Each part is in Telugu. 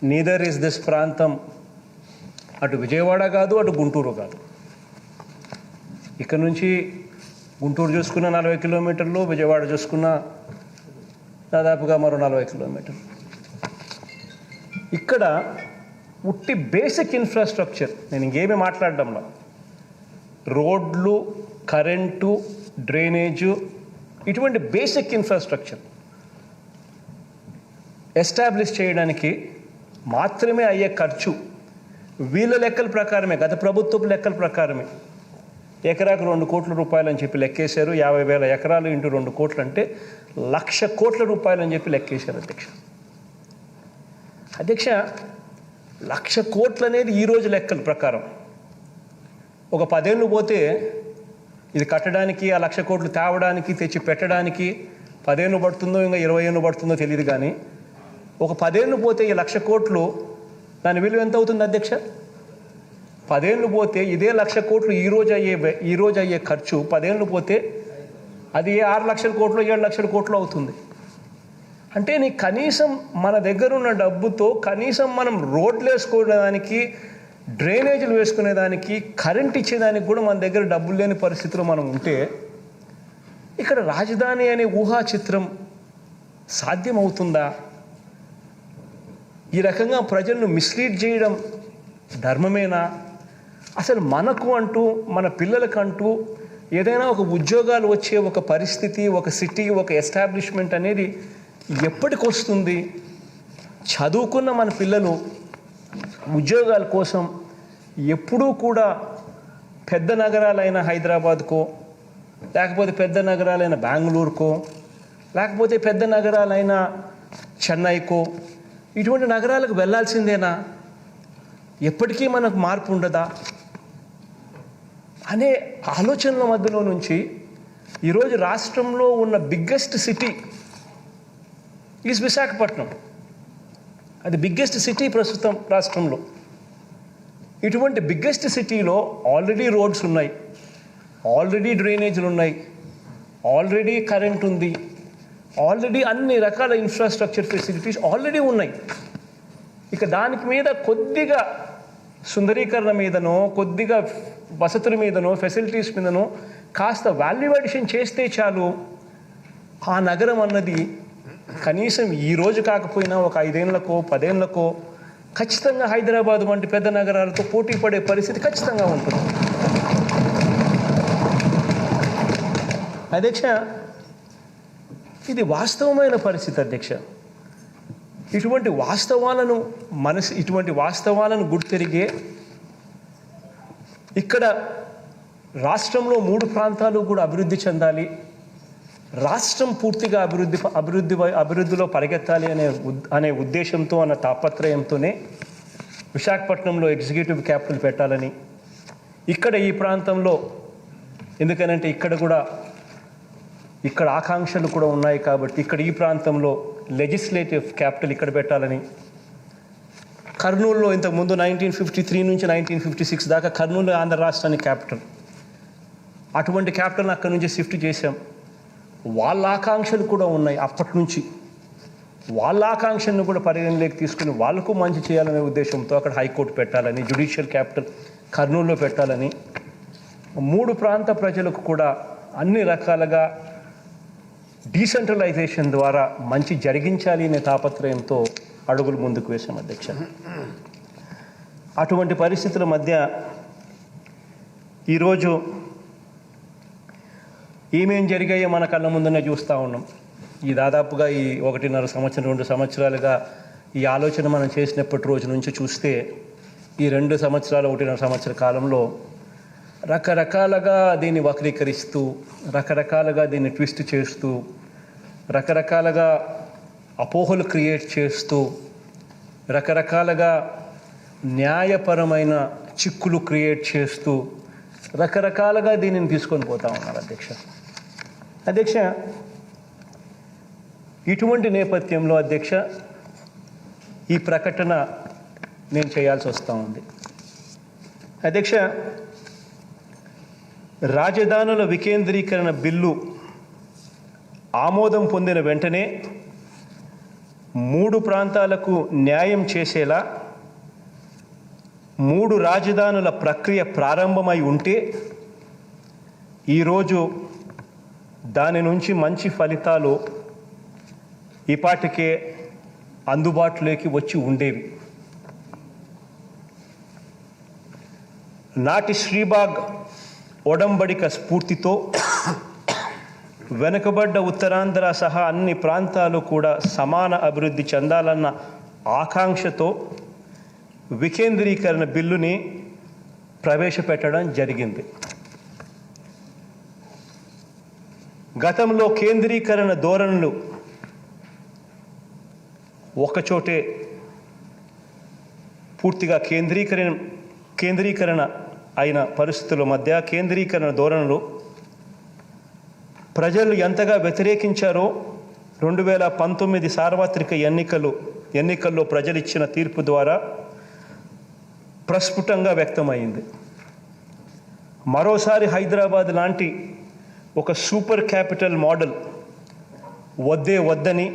నీదర్ ఇస్ దిస్ ప్రాంతం అటు విజయవాడ కాదు, అటు గుంటూరు కాదు. ఇక్కడ నుంచి గుంటూరు చూసుకున్న 40 కిలోమీటర్లు, విజయవాడ చూసుకున్న దాదాపుగా మరో 40 కిలోమీటర్లు. ఇక్కడ ఉట్టి బేసిక్ ఇన్ఫ్రాస్ట్రక్చర్, నేను ఇంకేమీ మాట్లాడడంలో, రోడ్లు, కరెంటు, డ్రైనేజు, ఇటువంటి బేసిక్ ఇన్ఫ్రాస్ట్రక్చర్ ఎస్టాబ్లిష్ చేయడానికి మాత్రమే అయ్యే ఖర్చు వీళ్ళ లెక్కల ప్రకారమే, గత ప్రభుత్వపు లెక్కల ప్రకారమే ఎకరాకు 2 కోట్ల రూపాయలు అని చెప్పి లెక్కేశారు. 50,000 ఎకరాలు ఇంటూ 2 కోట్లు అంటే 1,00,000 కోట్ల రూపాయలు అని చెప్పి లెక్కేశారు అధ్యక్ష. 1,00,000 కోట్లు అనేది ఈరోజు లెక్కల ప్రకారం. ఒక 10 ఏళ్ళు పోతే ఇది కట్టడానికి, ఆ 1,00,000 కోట్లు తేవడానికి, తెచ్చి పెట్టడానికి 10 ఏళ్ళు పడుతుందో ఇంకా 20 ఏళ్ళు పడుతుందో తెలియదు. కానీ ఒక 10 ఏళ్ళు పోతే ఈ 1,00,000 కోట్లు దాని విలువ ఎంత అవుతుంది అధ్యక్ష? 10 ఏళ్ళు పోతే ఇదే 1,00,000 కోట్లు ఈరోజు అయ్యే ఖర్చు 10 ఏళ్ళు పోతే అది 6 లక్షల కోట్లు, 7 లక్షల కోట్లు అవుతుంది. అంటే నీ కనీసం మన దగ్గర ఉన్న డబ్బుతో కనీసం మనం రోడ్లు వేసుకోవడానికి, డ్రైనేజీలు వేసుకునేదానికి, కరెంట్ ఇచ్చేదానికి కూడా మన దగ్గర డబ్బులు లేని పరిస్థితిలో మనం ఉంటే ఇక్కడ రాజధాని అనే ఊహా చిత్రం సాధ్యమవుతుందా? ఈ రకంగా ప్రజలను మిస్లీడ్ చేయడం ధర్మమేనా? అసలు మనకు అంటూ, మన పిల్లలకంటూ ఏదైనా ఒక ఉద్యోగాలు వచ్చే ఒక పరిస్థితి, ఒక సిటీ, ఒక ఎస్టాబ్లిష్మెంట్ అనేది ఎప్పటికి వస్తుంది? చదువుకున్న మన పిల్లలు ఉద్యోగాల కోసం ఎప్పుడూ కూడా పెద్ద నగరాలైన హైదరాబాద్కో, లేకపోతే పెద్ద నగరాలైన బెంగళూరుకో, లేకపోతే పెద్ద నగరాలైన చెన్నైకో, ఇటువంటి నగరాలకు వెళ్ళాల్సిందేనా? ఎప్పటికీ మనకు మార్పు ఉండదా అనే ఆలోచనల మధ్యలో నుంచి ఈరోజు రాష్ట్రంలో ఉన్న బిగ్గెస్ట్ సిటీ ఈజ్ విశాఖపట్నం. అది బిగ్గెస్ట్ సిటీ ప్రస్తుతం రాష్ట్రంలో. ఇటువంటి బిగ్గెస్ట్ సిటీలో ఆల్రెడీ రోడ్స్ ఉన్నాయి, ఆల్రెడీ డ్రైనేజీలు ఉన్నాయి, ఆల్రెడీ కరెంట్ ఉంది, ఆల్రెడీ అన్ని రకాల ఇన్ఫ్రాస్ట్రక్చర్ ఫెసిలిటీస్ ఆల్రెడీ ఉన్నాయి. ఇక దానికి మీద కొద్దిగా సుందరీకరణ మీదనో, కొద్దిగా వసతుల మీదనో, ఫెసిలిటీస్ మీదనో కాస్త వాల్యూ అడిషన్ చేస్తే చాలు, ఆ నగరం అన్నది కనీసం ఈరోజు కాకపోయినా ఒక 5 ఏళ్లకో 10 ఏళ్లకో ఖచ్చితంగా హైదరాబాద్ వంటి పెద్ద నగరాలతో పోటీ పడే పరిస్థితి ఖచ్చితంగా ఉంటుంది. అధ్యక్ష, ఇది వాస్తవమైన పరిస్థితి అధ్యక్ష. ఇటువంటి వాస్తవాలను గుర్తెరిగే ఇక్కడ రాష్ట్రంలో 3 ప్రాంతాలు కూడా అభివృద్ధి చెందాలి, రాష్ట్రం పూర్తిగా అభివృద్ధిలో పరిగెత్తాలి అనే ఉద్దేశంతో, అన్న తాపత్రయంతోనే విశాఖపట్నంలో ఎగ్జిక్యూటివ్ క్యాపిటల్ పెట్టాలని, ఇక్కడ ఈ ప్రాంతంలో, ఎందుకనంటే ఇక్కడ ఆకాంక్షలు కూడా ఉన్నాయి కాబట్టి ఇక్కడ ఈ ప్రాంతంలో లెజిస్లేటివ్ క్యాపిటల్ ఇక్కడ పెట్టాలని, కర్నూలులో ఇంతకుముందు 1953 నుంచి 1956 దాకా కర్నూలు ఆంధ్ర రాష్ట్రానికి క్యాపిటల్, అటువంటి క్యాపిటల్ని అక్కడి నుంచి షిఫ్ట్ చేశాం. వాళ్ళ ఆకాంక్షలు కూడా ఉన్నాయి అప్పటి నుంచి, వాళ్ళ ఆకాంక్షలను కూడా పరిగణలోకి తీసుకుని వాళ్ళకు మంచి చేయాలనే ఉద్దేశంతో అక్కడ హైకోర్టు పెట్టాలని, జ్యుడిషియల్ క్యాపిటల్ కర్నూలులో పెట్టాలని, 3 ప్రాంత ప్రజలకు కూడా అన్ని రకాలుగా డీసెంట్రలైజేషన్ ద్వారా మంచి జరిగించాలి అనే తాపత్రయంతో అడుగులు ముందుకు వేశాం అధ్యక్ష. అటువంటి పరిస్థితుల మధ్య ఈరోజు ఏమేం జరిగాయో మన కళ్ళ ముందునే చూస్తూ ఉన్నాం. ఈ దాదాపుగా ఈ 1.5 సంవత్సరం 2 సంవత్సరాలుగా ఈ ఆలోచన మనం చేసినప్పటి రోజు నుంచి చూస్తే ఈ 2 సంవత్సరాలు 1.5 సంవత్సర కాలంలో రకరకాలుగా దీన్ని వక్రీకరిస్తూ, రకరకాలుగా దీన్ని ట్విస్ట్ చేస్తూ, రకరకాలుగా అపోహలు క్రియేట్ చేస్తూ, రకరకాలుగా న్యాయపరమైన చిక్కులు క్రియేట్ చేస్తూ రకరకాలుగా దీనిని తీసుకొని పోతా ఉన్నారు అధ్యక్ష. ఇటువంటి నేపథ్యంలో అధ్యక్ష ఈ ప్రకటన నేను చేయాల్సి వస్తూ ఉంది అధ్యక్ష. రాజధానుల వికేంద్రీకరణ బిల్లు ఆమోదం పొందిన వెంటనే 3 ప్రాంతాలకు న్యాయం చేసేలా 3 రాజధానుల ప్రక్రియ ప్రారంభమై ఉంటే ఈరోజు దాని నుంచి మంచి ఫలితాలు ఈపాటికే అందుబాటులోకి వచ్చి ఉండేవి. నాటి శ్రీబాగ్ ఒడంబడిక స్ఫూర్తితో వెనుకబడ్డ ఉత్తరాంధ్ర సహా అన్ని ప్రాంతాలు కూడా సమాన అభివృద్ధి చెందాలన్న ఆకాంక్షతో వికేంద్రీకరణ బిల్లుని ప్రవేశపెట్టడం జరిగింది. గతంలో కేంద్రీకరణ ధోరణులు ఒకచోటే పూర్తిగా కేంద్రీకరణ అయిన పరిస్థితుల మధ్య కేంద్రీకరణ ధోరణులు ప్రజలు ఎంతగా వ్యతిరేకించారో 2019 సార్వత్రిక ఎన్నికల్లో ప్రజలిచ్చిన తీర్పు ద్వారా ప్రస్ఫుటంగా వ్యక్తమైంది. మరోసారి హైదరాబాద్ లాంటి ఒక సూపర్ క్యాపిటల్ మోడల్ వద్దని,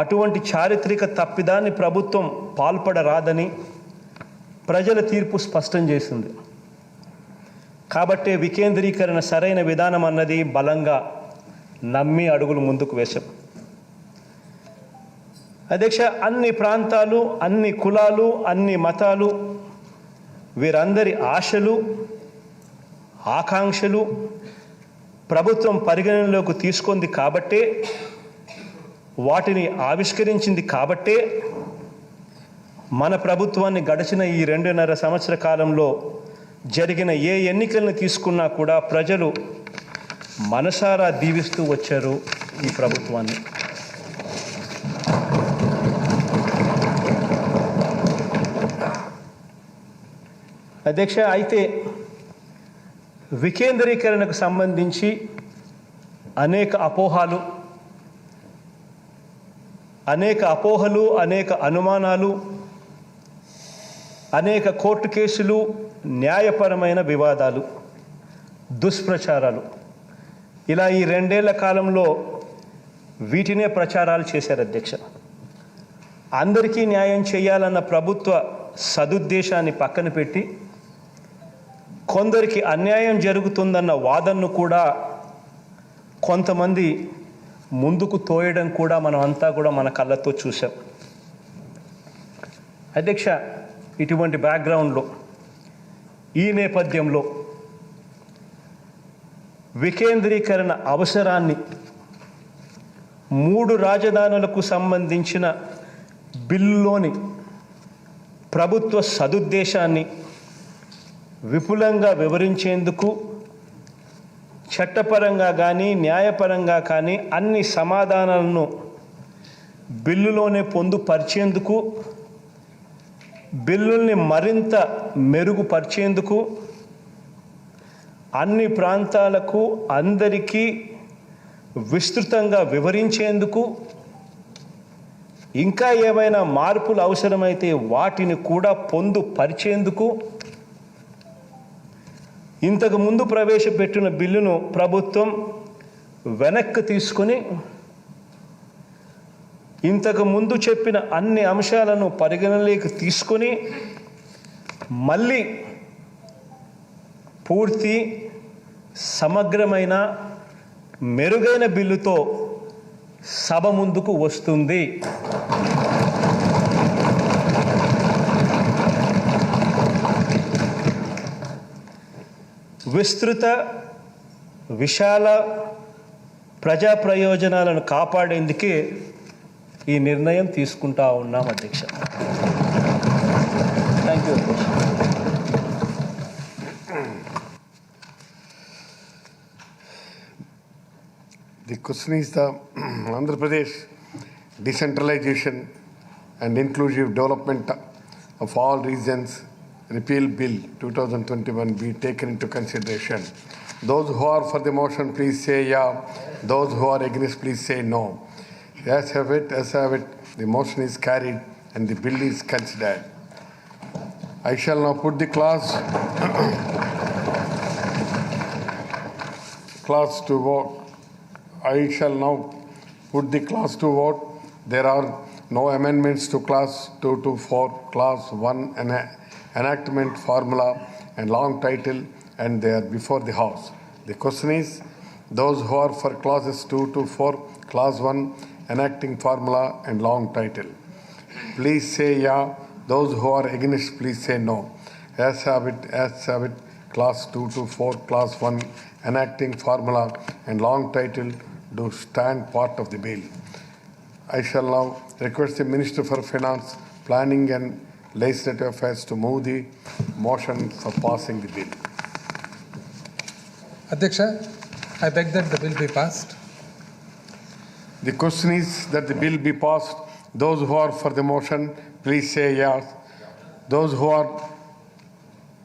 అటువంటి చారిత్రక తప్పిదాన్ని ప్రభుత్వం పాల్పడరాదని ప్రజల తీర్పు స్పష్టం చేసింది. కాబట్టే వికేంద్రీకరణ సరైన విధానం అన్నది బలంగా నమ్మి అడుగులు ముందుకు వేశాం. అధ్యక్ష, అన్ని ప్రాంతాలు, అన్ని కులాలు, అన్ని మతాలు, వీరందరి ఆశలు, ఆకాంక్షలు ప్రభుత్వం పరిగణనలోకి తీసుకుంది కాబట్టే, వాటిని ఆవిష్కరించింది కాబట్టే మన ప్రభుత్వాన్ని గడిచిన ఈ 2.5 సంవత్సర కాలంలో జరిగిన ఏ ఎన్నికలను తీసుకున్నా కూడా ప్రజలు మనసారా దీవిస్తూ వచ్చారు ఈ ప్రభుత్వాన్ని. అధ్యక్ష, అయితే వికేంద్రీకరణకు సంబంధించి అనేక అపోహలు, అనేక అనుమానాలు, అనేక కోర్టు కేసులు, న్యాయపరమైన వివాదాలు, దుష్ప్రచారాలు, ఇలా ఈ 2 ఏళ్ల కాలంలో వీటినే ప్రచారాలు చేశారు అధ్యక్ష. అందరికీ న్యాయం చేయాలన్న ప్రభుత్వ సదుద్దేశాన్ని పక్కన పెట్టి కొందరికి అన్యాయం జరుగుతుందన్న వాదనను కూడా కొంతమంది ముందుకు తోయడం కూడా మనం అంతా కూడా మన కళ్ళతో చూసాం. అధ్యక్ష, ఇటువంటి బ్యాక్గ్రౌండ్లో, ఈ నేపథ్యంలో వికేంద్రీకరణ అవసరాన్ని, 3 రాజధానులకు సంబంధించిన బిల్లులోని ప్రభుత్వ సదుద్దేశాన్ని విపులంగా వివరించేందుకు చట్టపరంగా కానీ న్యాయపరంగా కానీ అన్ని సమాధానాలను బిల్లులోనే పొందుపరిచేందుకు, బిల్లుల్ని మరింత మెరుగుపరిచేందుకు, అన్ని ప్రాంతాలకు అందరికీ విస్తృతంగా వివరించేందుకు, ఇంకా ఏమైనా మార్పులు అవసరమైతే వాటిని కూడా పొందుపరిచేందుకు ఇంతకు ముందు ప్రవేశపెట్టిన బిల్లును ప్రభుత్వం వెనక్కి తీసుకొని ఇంతకు ముందు చెప్పిన అన్ని అంశాలను పరిగణలోకి తీసుకొని మళ్ళీ పూర్తి సమగ్రమైన మెరుగైన బిల్లుతో సభ ముందుకు వస్తుంది. విస్తృత, విశాల ప్రజా ప్రయోజనాలను కాపాడేందుకే ఈ నిర్ణయం తీసుకుంటా ఉన్నాం అధ్యక్ష. థ్యాంక్ యూ అధ్యక్ష. The question is the Andhra Pradesh Decentralization and Inclusive Development of All Regions Repeal Bill 2021 be taken into consideration. Those who are for the motion, please say yeah. Those who are against, please say no. As have it, the motion is carried and the bill is considered. I shall now put the class to vote. I shall now put the class to vote. There are no amendments to Class 2 to 4, Class 1 enactment formula and long title, and they are before the House. The question is, those who are for Clauses 2 to 4, Class 1 enacting formula and long title, please say yeah. Those who are against, please say no. As have it, Class 2 to 4, Class 1 enacting formula and long title do stand part of the bill. I shall now request the Minister for Finance, Planning and Legislative Affairs to move the motion for passing the bill. Adhyaksha, I beg that the bill be passed. The question is that the bill be passed. Those who are for the motion, please say yes. Those who are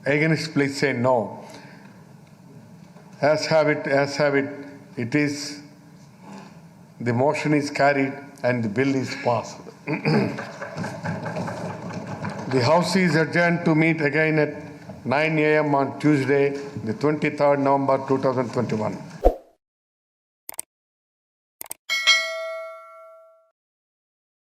against, please say no. As have it, it is, the motion is carried and the bill is passed. The House is adjourned to meet again at 9 a.m. on Tuesday, the 23rd November 2021.